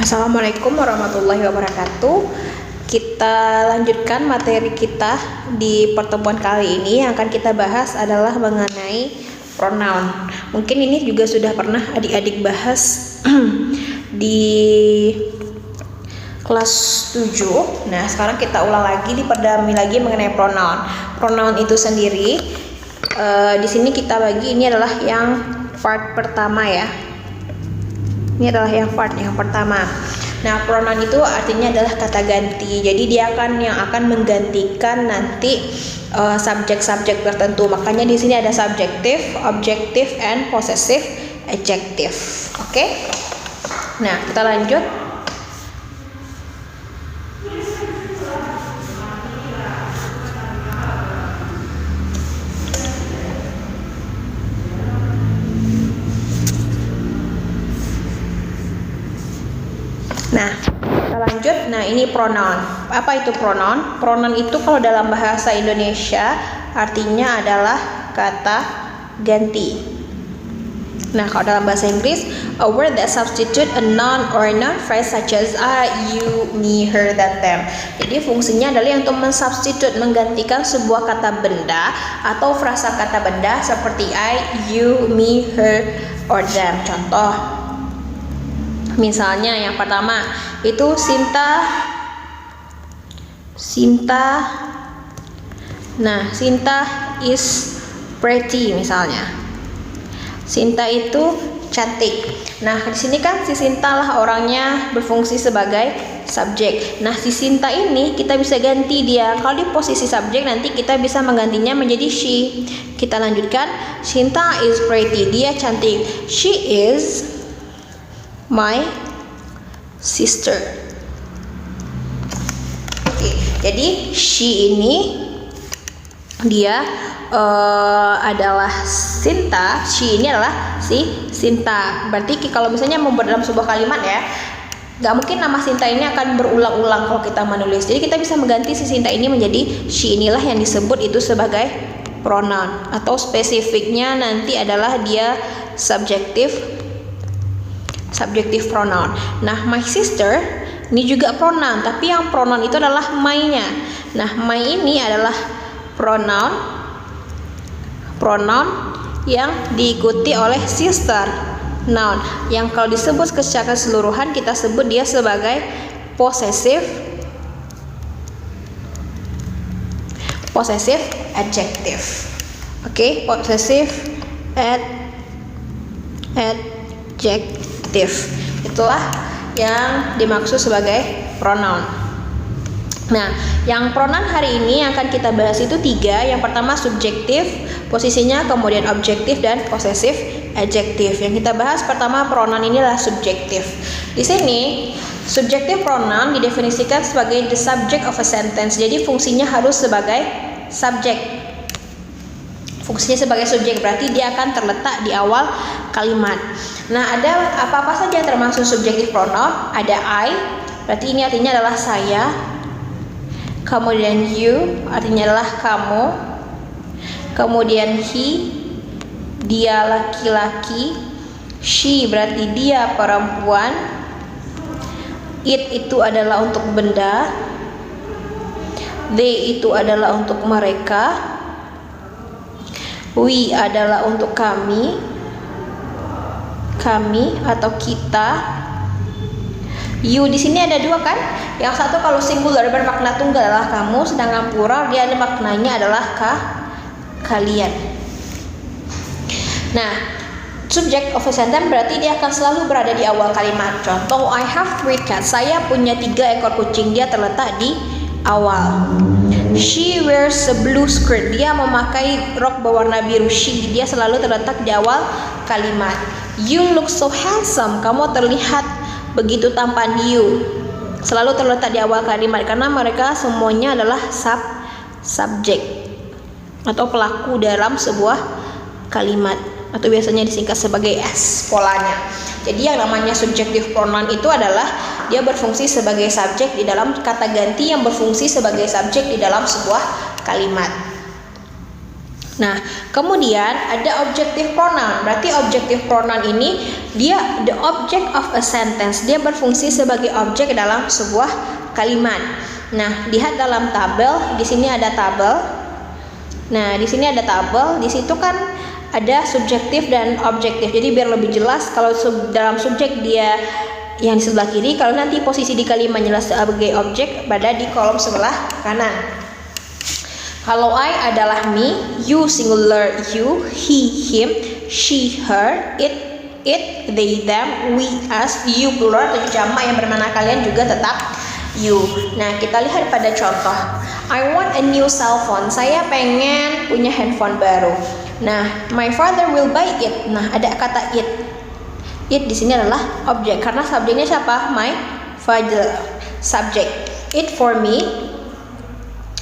Assalamualaikum warahmatullahi wabarakatuh. Kita lanjutkan materi kita di pertemuan kali ini. Yang akan kita bahas adalah mengenai pronoun. Mungkin ini juga sudah pernah adik-adik bahas di kelas 7. Nah, sekarang kita ulang lagi, diperdalami lagi mengenai pronoun. Pronoun itu sendiri di sini kita bagi, ini adalah yang part pertama ya. Ini adalah yang pertama. Nah, pronoun itu artinya adalah kata ganti. Jadi dia yang akan menggantikan nanti subjek-subjek tertentu. Makanya di sini ada subjektif, objektif, and possessive adjective. Oke? Nah, kita lanjut. Nah, kita lanjut. Nah, ini pronoun. Apa itu pronoun? Pronoun itu kalau dalam bahasa Indonesia artinya adalah kata ganti. Nah, kalau dalam bahasa Inggris, a word that substitute a noun or a noun phrase such as I, you, me, her, dan them. Jadi fungsinya adalah untuk mensubstitute, menggantikan sebuah kata benda atau frasa kata benda seperti I, you, me, her, or them. Contoh, misalnya yang pertama itu Sinta. Nah, Sinta is pretty misalnya. Sinta itu cantik. Nah, di sini kan si Sinta lah orangnya berfungsi sebagai subjek. Nah, si Sinta ini kita bisa ganti dia. Kalau di posisi subjek nanti kita bisa menggantinya menjadi she. Kita lanjutkan. Sinta is pretty. Dia cantik. She is my sister. Oke, jadi she ini dia adalah Sinta. She ini adalah si Sinta. Berarti kalau misalnya membuat dalam sebuah kalimat ya, nggak mungkin nama Sinta ini akan berulang-ulang kalau kita menulis. Jadi kita bisa mengganti si Sinta ini menjadi she. Inilah yang disebut itu sebagai pronoun, atau spesifiknya nanti adalah dia subjektif pronoun. Nah, my sister ini juga pronoun, tapi yang pronoun itu adalah my-nya. Nah, my ini adalah pronoun yang diikuti oleh sister noun, yang kalau disebut secara keseluruhan kita sebut dia sebagai possessive adjective. Oke, possessive adjective. Itulah yang dimaksud sebagai pronoun. Nah, yang pronoun hari ini yang akan kita bahas itu 3. Yang pertama subjektif, posisinya, kemudian objektif, dan possessive adjective. Yang kita bahas pertama pronoun ini adalah subjektif. Di sini subjektif pronoun didefinisikan sebagai the subject of a sentence. Jadi fungsinya harus sebagai subjek. Fungsinya sebagai subjek berarti dia akan terletak di awal kalimat. Nah, ada apa-apa saja yang termasuk subjektif pronoun? Ada I, berarti ini artinya adalah saya. Kemudian you, artinya adalah kamu. Kemudian he, dia laki-laki. She, berarti dia perempuan. It itu adalah untuk benda. They itu adalah untuk mereka. We adalah untuk kami atau kita. You di sini ada 2 kan? Yang satu kalau singular bermakna tunggal adalah kamu, sedangkan plural dia ada maknanya adalah kalian. Nah, subject of a sentence berarti dia akan selalu berada di awal kalimat. Contoh, I have 3 cats. Saya punya 3 ekor kucing. Dia terletak di awal. She wears a blue skirt. Dia memakai rok berwarna biru. She, dia selalu terletak di awal kalimat. You look so handsome. Kamu terlihat begitu tampan. You selalu terletak di awal kalimat karena mereka semuanya adalah subjek atau pelaku dalam sebuah kalimat, atau biasanya disingkat sebagai S polanya. Jadi yang namanya subjektif pronoun itu adalah dia berfungsi sebagai subjek di dalam kata ganti yang berfungsi sebagai subjek di dalam sebuah kalimat. Nah, kemudian ada objective pronoun. Berarti objective pronoun ini dia the object of a sentence. Dia berfungsi sebagai objek dalam sebuah kalimat. Nah, lihat dalam tabel. Di sini ada tabel. Nah, di sini ada tabel. Di situ kan ada subjektif dan objektif. Jadi biar lebih jelas, kalau dalam subjek dia yang di sebelah kiri, kalau nanti posisi di kalimat jelas sebagai objek berada di kolom sebelah kanan. Kalau I adalah me, you singular you, he him, she her, it they them, we us, you plural atau jamak yang bermakna kalian juga tetap you. Nah, kita lihat pada contoh. I want a new cell phone. Saya pengen punya handphone baru. Nah, my father will buy it. Nah, ada kata it. It di sini adalah objek karena subjeknya siapa? My father. Subject. It for me.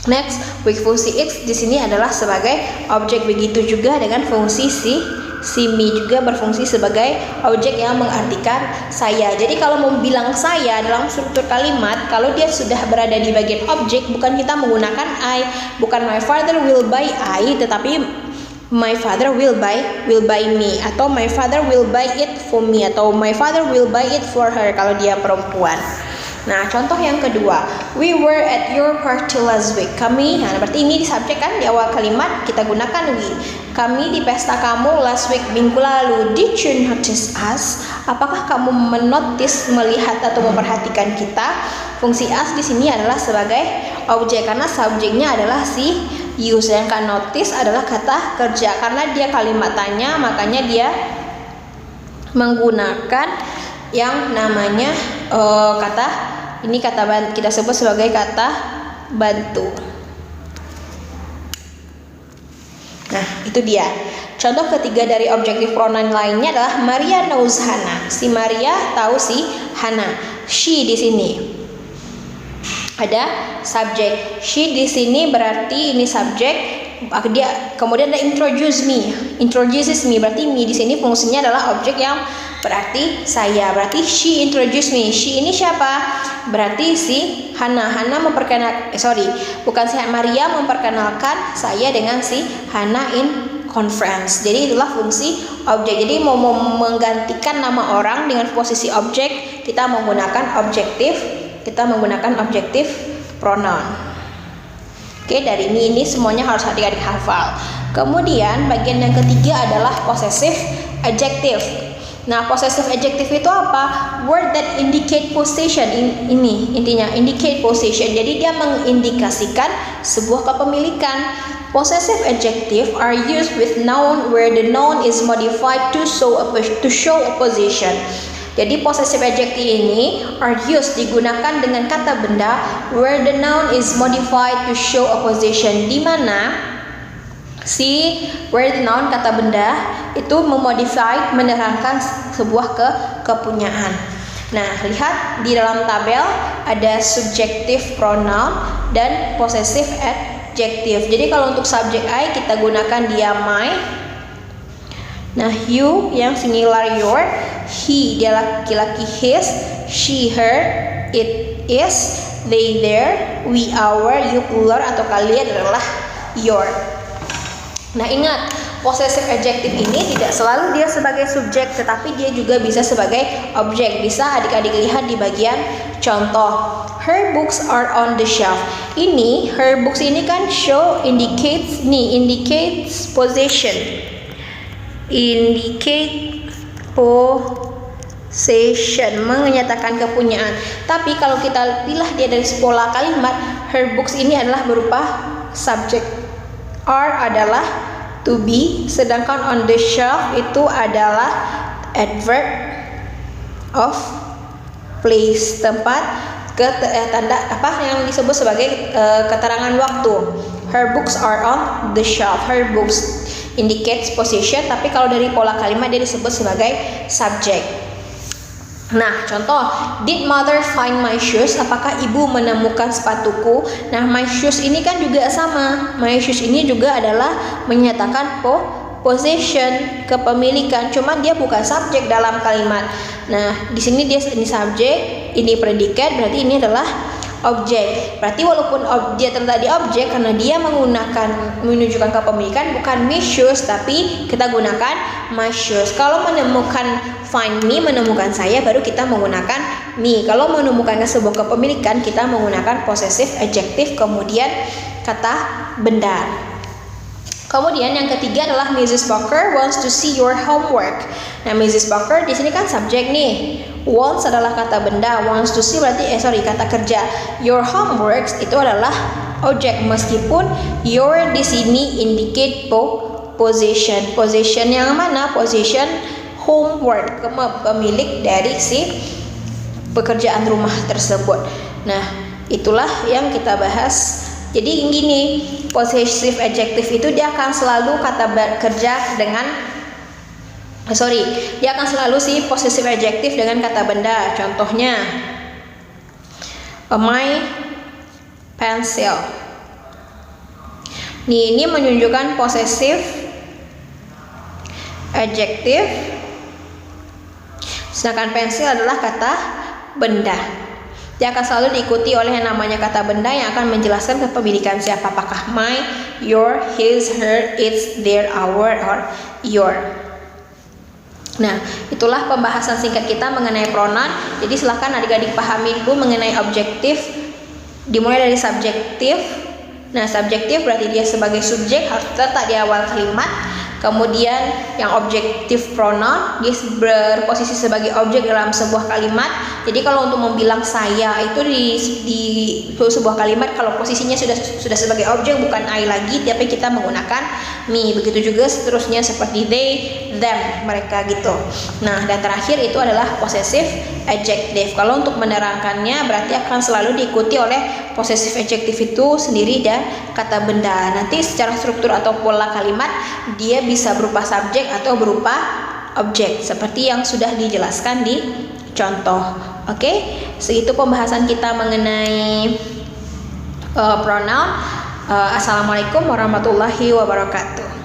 Next, with fungsi X di sini adalah sebagai objek. Begitu juga dengan fungsi si me juga berfungsi sebagai objek yang mengartikan saya. Jadi kalau mau bilang saya dalam struktur kalimat, kalau dia sudah berada di bagian objek, bukan kita menggunakan I, bukan my father will buy I, tetapi my father will buy me, atau my father will buy it for me, atau my father will buy it for her kalau dia perempuan. Nah, contoh yang kedua, we were at your party last week. Kami, nah berarti ini di subjek kan, di awal kalimat kita gunakan we. Kami di pesta kamu last week, minggu lalu. Did you notice us? Apakah kamu menotis, melihat atau memperhatikan kita? Fungsi us di sini adalah sebagai objek karena subjeknya adalah si you, sedangkan notice adalah kata kerja karena dia kalimat tanya, makanya dia menggunakan yang namanya kata kita sebut sebagai kata bantu. Nah, itu dia. Contoh ketiga dari objektif pronoun lainnya adalah Maria knows Hana. Si Maria tahu si Hana. She di sini ada subjek. She di sini berarti ini subjek. Dia kemudian ada introduces me berarti me di sini fungsinya adalah objek yang berarti saya. Berarti she introduced me. She ini siapa? Berarti si Hana. Maria memperkenalkan saya dengan si Hana in conference. Jadi itulah fungsi objek. Jadi mau menggantikan nama orang dengan posisi objek, kita menggunakan objektif pronoun. Oke, dari ini semuanya harus adik-adik hafal. Kemudian bagian yang ketiga adalah possessive adjective. Nah, possessive adjective itu apa? Word that indicate possession. Ini intinya indicate possession. Jadi dia mengindikasikan sebuah kepemilikan. Possessive adjective are used with noun where the noun is modified to show a possession. Jadi possessive adjective ini are used digunakan dengan kata benda where the noun is modified to show a possession, di mana where the noun kata benda itu memodify menerangkan sebuah kepunyaan. Nah, lihat di dalam tabel ada subjective pronoun dan possessive adjective. Jadi kalau untuk subjek I kita gunakan dia my. Nah, you yang singular your, he dia laki-laki his, she her, it is, they their, we our, you plural atau kalian adalah your. Nah, ingat, possessive adjective ini tidak selalu dia sebagai subjek, tetapi dia juga bisa sebagai objek. Bisa adik-adik lihat di bagian contoh. Her books are on the shelf. Ini her books ini kan indicates possession. Indicate possession, menyatakan kepunyaan. Tapi kalau kita pilih dia dari pola kalimat, her books ini adalah berupa subjek. Are adalah to be, sedangkan on the shelf itu adalah adverb of place, tempat tanda apa yang disebut sebagai keterangan waktu. Her books are on the shelf. Her books indicates possession, tapi kalau dari pola kalimat dia disebut sebagai subjek. Nah, contoh, did mother find my shoes? Apakah ibu menemukan sepatuku? Nah, my shoes ini kan juga sama. My shoes ini juga adalah menyatakan possession, kepemilikan, cuman dia bukan subjek dalam kalimat. Nah, di sini dia ini subjek, ini predikat, berarti ini adalah objek. Berarti walaupun dia terletak di objek, karena dia menunjukkan kepemilikan, bukan my shoes, tapi kita gunakan my shoes. Kalau menemukan find me, menemukan saya, baru kita menggunakan me. Kalau menemukan sebuah kepemilikan, kita menggunakan possessive adjective, kemudian kata benda. Kemudian yang ketiga adalah Mrs. Barker wants to see your homework. Nah, Mrs. Barker di sini kan subjek nih. Wants adalah kata benda, wants to see berarti kata kerja. Your homework itu adalah objek, meskipun your di sini indicate possession. Possession yang mana? Possession homework, pemilik dari si pekerjaan rumah tersebut. Nah, itulah yang kita bahas. Jadi gini, possessive adjective itu dia akan selalu kata kerja dengan dia akan selalu si possessive adjective dengan kata benda. Contohnya, my pencil. Ini menunjukkan possessive adjective, sedangkan pensil adalah kata benda. Dia akan selalu diikuti oleh yang namanya kata benda yang akan menjelaskan kepemilikan siapa, apakah my, your, his, her, its, their, our, or your. Nah, itulah pembahasan singkat kita mengenai pronoun. Jadi silakan adik-adik pahami dulu mengenai objektif, dimulai dari subjektif. Nah, subjektif berarti dia sebagai subjek harus terletak di awal kalimat. Kemudian yang objektif pronoun, dia berposisi sebagai objek dalam sebuah kalimat. Jadi kalau untuk membilang saya itu di sebuah kalimat, kalau posisinya sudah sebagai objek, bukan I lagi, tapi kita menggunakan me. Begitu juga seterusnya seperti they, them, mereka gitu. Nah, dan terakhir itu adalah possessive adjective. Kalau untuk menerangkannya berarti akan selalu diikuti oleh possessive adjective itu sendiri dan kata benda. Nanti secara struktur atau pola kalimat dia bisa berupa subjek atau berupa objek seperti yang sudah dijelaskan di contoh. Oke, segitu pembahasan kita mengenai pronoun. Assalamualaikum warahmatullahi wabarakatuh.